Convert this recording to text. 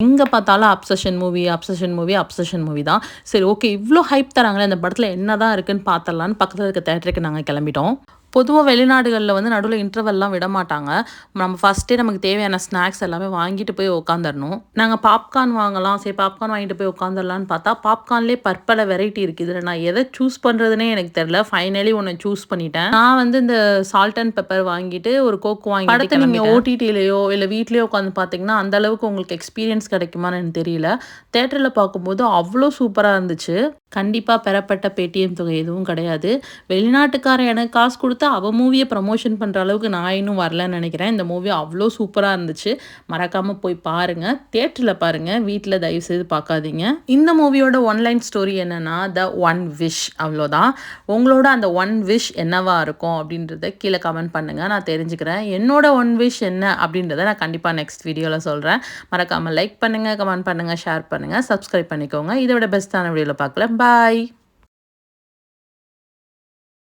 எங்க பார்த்தாலும் obsession movie தான். சரி ஓகே இவ்ளோ ஹைப் தராங்களே அந்த படத்துல என்னதான் இருக்குன்னு பார்த்துரலான்னு பக்கத்துல இருக்க தியேட்டருக்கு நாங்க கிளம்பிட்டோம். பொதுவா வெளிநாடுகள்ல வந்து நடுவுல இன்டர்வல்லாம் விடமாட்டாங்க. நம்ம ஃபர்ஸ்ட்டே நமக்கு தேவையான ஸ்நாக்ஸ் எல்லாமே வாங்கிட்டு போய் உட்காந்துரணும். நாங்க பாப்கார்ன் வாங்கலாம். சரி பாப்கார்ன் வாங்கிட்டு போய் உட்காந்துரலான்னு பார்த்தா, பாப்கார்ன்லேயே பற்பல வெரைட்டி இருக்கு. இதுல நான் எத சூஸ் பண்றதுன்னே எனக்கு தெரியல. ஃபைனலி ஒண்ணு சூஸ் பண்ணிட்டேன். நான் வந்து இந்த சால்ட் அண்ட் பெப்பர் வாங்கிட்டு, ஒரு கோக் வாங்கிட்டு படத்த நீங்க ஓடிடிலயோ, இல்ல வீட்லயோ உட்காந்து பார்த்தீங்கன்னா, அந்த அளவுக்கு உங்களுக்கு எக்ஸ்பீரியன்ஸ் கிடைக்குமான்னு எனக்கு தெரியல. தியேட்டர்ல பார்க்கும்போது அவ்ளோ சூப்பரா இருந்துச்சு. கண்டிப்பா பெறப்பட்ட பேடிஎம் தொகை எதுவும் கிடையாது. வெளிநாட்டுக்காரன் எனக்கு காசு குடுத்து அவ மூவிய ப்ரமோஷன் பண்ற அளவுக்கு நான் இன்னும் வரலன்னு நெனைக்கிறேன். இந்த மூவி அவ்ளோ சூப்பரா இருந்துச்சு. மறக்காம போய் பாருங்க. தியேட்டர்ல பாருங்க. வீட்ல தயவு செய்து பார்க்காதீங்க. இந்த மூவியோட ஒன்லைன் ஸ்டோரி என்னன்னா, த ஒன் விஷ் அவ்ளோதான். உங்களோட அந்த ஒன் விஷ் என்னவா இருக்கும் அப்படின்றத கீழ கமெண்ட் பண்ணுங்க. நான் தெரிஞ்சுக்கிறேன். என்னோட ஒன் விஷ் என்ன அப்படின்றத நான் கண்டிப்பா நெக்ஸ்ட் வீடியோல சொல்றேன். மறக்காம லைக் பண்ணுங்க, கமெண்ட் பண்ணுங்க, ஷேர் பண்ணுங்க, சப்ஸ்கிரைப் பண்ணிக்கோங்க. இத விட பெஸ்ட்டான வீடியோல பார்க்கலாம். பாய்.